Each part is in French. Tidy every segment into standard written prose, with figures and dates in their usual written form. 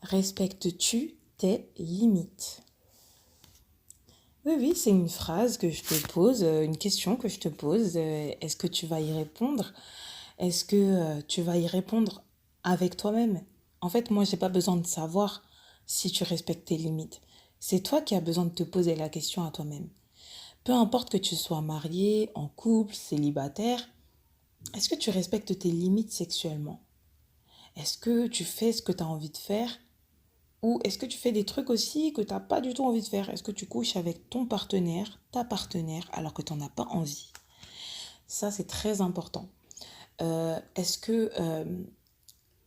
Respectes-tu tes limites? Oui, oui, c'est une phrase que je te pose, une question que je te pose. Est-ce que tu vas y répondre? Est-ce que tu vas y répondre avec toi-même? En fait, moi, j'ai pas besoin de savoir si tu respectes tes limites. C'est toi qui as besoin de te poser la question à toi-même. Peu importe que tu sois marié, en couple, célibataire, est-ce que tu respectes tes limites sexuellement? Est-ce que tu fais ce que tu as envie de faire? Ou est-ce que tu fais des trucs aussi que tu n'as pas du tout envie de faire? Est-ce que tu couches avec ton partenaire, ta partenaire, alors que tu n'en as pas envie? Ça, c'est très important. Est-ce que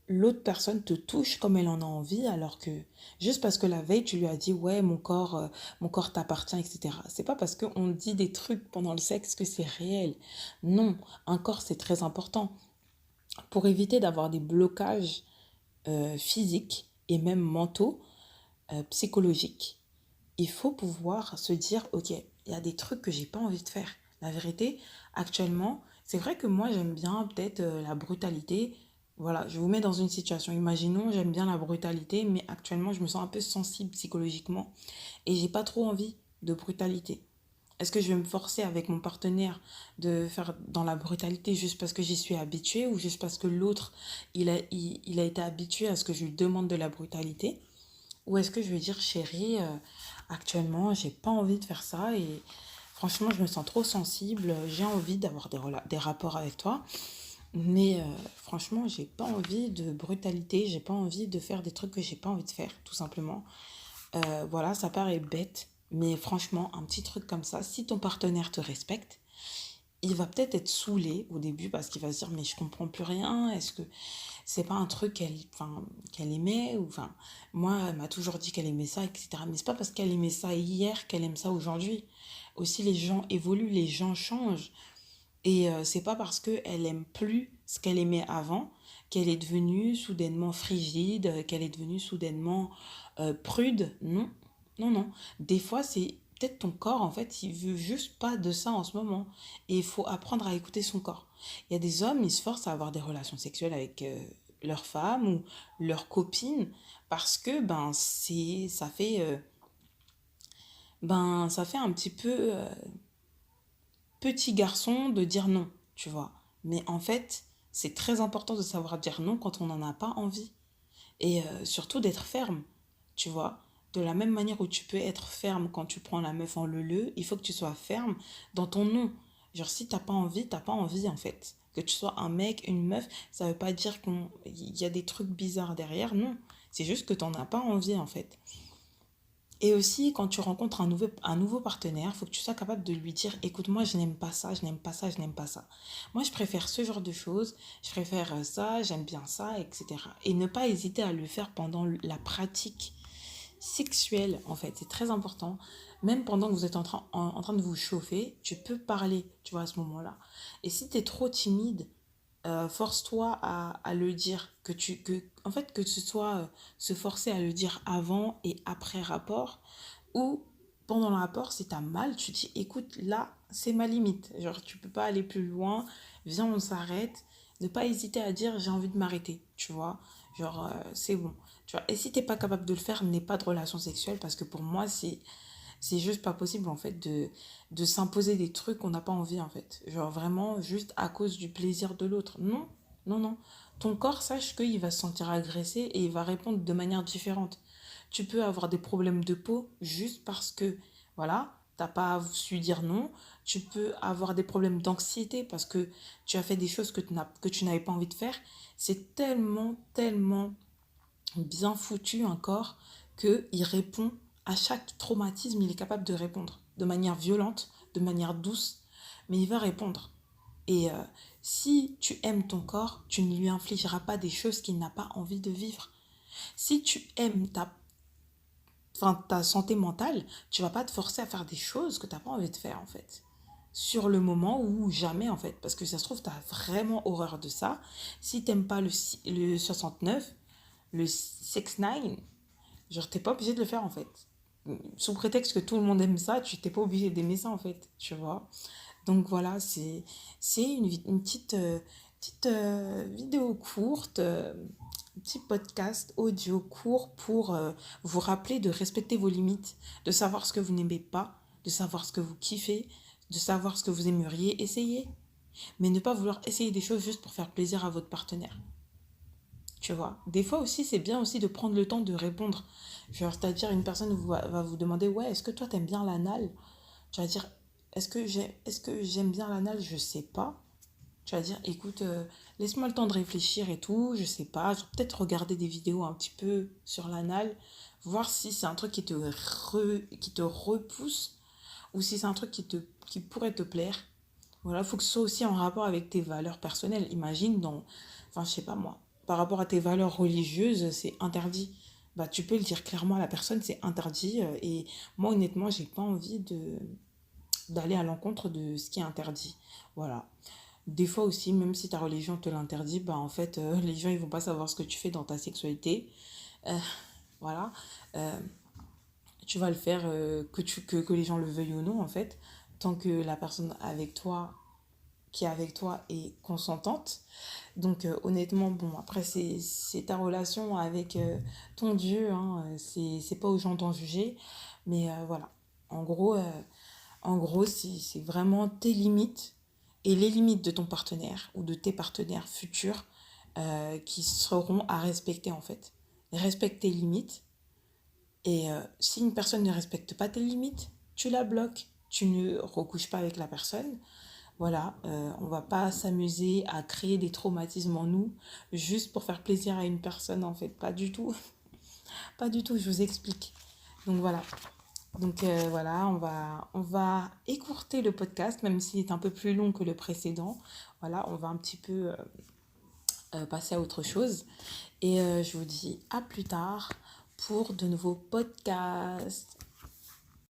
l'autre personne te touche comme elle en a envie, alors que juste parce que la veille, tu lui as dit, ouais, mon corps t'appartient, etc. C'est pas parce qu'on dit des trucs pendant le sexe que c'est réel. Non, un corps, c'est très important. Pour éviter d'avoir des blocages physiques et même mentaux, psychologiques, il faut pouvoir se dire, ok, il y a des trucs que j'ai pas envie de faire. La vérité, actuellement, c'est vrai que moi j'aime bien peut-être la brutalité. Voilà, je vous mets dans une situation. Imaginons, j'aime bien la brutalité, mais actuellement je me sens un peu sensible psychologiquement et j'ai pas trop envie de brutalité. Est-ce que je vais me forcer avec mon partenaire de faire dans la brutalité juste parce que j'y suis habituée ou juste parce que l'autre, il a été habitué à ce que je lui demande de la brutalité? Ou est-ce que je vais dire, chérie, actuellement, j'ai pas envie de faire ça et franchement, je me sens trop sensible, j'ai envie d'avoir des rapports avec toi, mais franchement, j'ai pas envie de brutalité, j'ai pas envie de faire des trucs que j'ai pas envie de faire, tout simplement. Voilà, ça paraît bête, mais franchement, un petit truc comme ça, si ton partenaire te respecte, il va peut-être être saoulé au début parce qu'il va se dire mais je comprends plus rien, est-ce que c'est pas un truc qu'elle aimait ou enfin moi elle m'a toujours dit qu'elle aimait ça, etc. Mais c'est pas parce qu'elle aimait ça hier qu'elle aime ça aujourd'hui. Aussi les gens évoluent, les gens changent et c'est pas parce qu'elle aime plus ce qu'elle aimait avant qu'elle est devenue soudainement frigide, qu'elle est devenue soudainement prude. Non, non, non. Des fois, c'est peut-être ton corps, en fait, il veut juste pas de ça en ce moment. Et il faut apprendre à écouter son corps. Il y a des hommes, ils se forcent à avoir des relations sexuelles avec leur femme ou leur copine parce que ça fait un petit peu petit garçon de dire non, tu vois. Mais en fait, c'est très important de savoir dire non quand on n'en a pas envie. Et surtout d'être ferme, tu vois. De la même manière où tu peux être ferme quand tu prends la meuf en leu, il faut que tu sois ferme dans ton non. Genre, si t'as pas envie en fait. Que tu sois un mec, une meuf, ça veut pas dire qu'il y a des trucs bizarres derrière, non. C'est juste que t'en as pas envie en fait. Et aussi, quand tu rencontres un nouveau partenaire, il faut que tu sois capable de lui dire, écoute, moi, je n'aime pas ça, je n'aime pas ça, je n'aime pas ça. Moi, je préfère ce genre de choses, je préfère ça, j'aime bien ça, etc. Et ne pas hésiter à le faire pendant la pratique sexuelle, en fait. C'est très important. Même pendant que vous êtes en train de vous chauffer, tu peux parler, tu vois, à ce moment-là. Et si tu es trop timide, force-toi à le dire, en fait, que ce soit se forcer à le dire avant et après rapport, ou pendant le rapport, si t'as mal, tu dis, écoute, là, c'est ma limite. Genre, tu peux pas aller plus loin, viens, on s'arrête. Ne pas hésiter à dire, j'ai envie de m'arrêter, tu vois. Genre, c'est bon. Tu vois. Et si t'es pas capable de le faire, n'aie pas de relation sexuelle, parce que pour moi, c'est juste pas possible en fait de s'imposer des trucs qu'on n'a pas envie en fait. Genre vraiment juste à cause du plaisir de l'autre. Non, non, non. Ton corps, sache qu'il va se sentir agressé et il va répondre de manière différente. Tu peux avoir des problèmes de peau juste parce que, voilà, t'as pas su dire non. Tu peux avoir des problèmes d'anxiété parce que tu as fait des choses que tu n'avais pas envie de faire. C'est tellement, tellement bien foutu un corps qu'il répond à chaque traumatisme, il est capable de répondre de manière violente, de manière douce, mais il va répondre. Et si tu aimes ton corps, tu ne lui infligeras pas des choses qu'il n'a pas envie de vivre. Si tu aimes ta santé mentale, tu vas pas te forcer à faire des choses que tu n'as pas envie de faire en fait. Sur le moment ou jamais en fait. Parce que ça se trouve, tu as vraiment horreur de ça. Si t'aimes pas le 69, le 69, genre, t'es pas obligé de le faire en fait. Sous prétexte que tout le monde aime ça, tu t'es pas obligé d'aimer ça en fait, tu vois. Donc voilà, c'est une petite vidéo courte petit podcast audio court pour vous rappeler de respecter vos limites, de savoir ce que vous n'aimez pas, de savoir ce que vous kiffez, de savoir ce que vous aimeriez essayer, mais ne pas vouloir essayer des choses juste pour faire plaisir à votre partenaire. Tu vois, des fois aussi, c'est bien aussi de prendre le temps de répondre. Genre, c'est-à-dire, une personne va vous demander, ouais, est-ce que toi, t'aimes bien l'anal? Tu vas dire, est-ce que j'aime bien l'anal? Je sais pas. Tu vas dire, écoute, laisse-moi le temps de réfléchir et tout, je sais pas, je vais peut-être regarder des vidéos un petit peu sur l'anal, voir si c'est un truc qui te repousse ou si c'est un truc qui pourrait te plaire. Voilà, il faut que ce soit aussi en rapport avec tes valeurs personnelles. Imagine enfin, je sais pas moi, par rapport à tes valeurs religieuses, c'est interdit. Bah, tu peux le dire clairement à la personne, c'est interdit. Et moi, honnêtement, j'ai pas envie d'aller à l'encontre de ce qui est interdit. Voilà. Des fois aussi, même si ta religion te l'interdit, bah en fait, les gens ils vont pas savoir ce que tu fais dans ta sexualité. Euh, voilà. Euh, Tu vas le faire que les gens le veuillent ou non, en fait. Tant que la personne avec toi, qui est avec toi, est consentante. Donc, honnêtement, bon, après, c'est ta relation avec ton Dieu. Hein, c'est pas aux gens d'en juger. Mais voilà. En gros, euh, En gros, c'est vraiment tes limites et les limites de ton partenaire ou de tes partenaires futurs qui seront à respecter en fait. Respecte tes limites et si une personne ne respecte pas tes limites, tu la bloques. Tu ne recouches pas avec la personne. Voilà, on va pas s'amuser à créer des traumatismes en nous juste pour faire plaisir à une personne en fait. Pas du tout. Pas du tout, je vous explique. Donc voilà, voilà, on va écourter le podcast, même s'il est un peu plus long que le précédent. Voilà, on va un petit peu passer à autre chose. Et je vous dis à plus tard pour de nouveaux podcasts.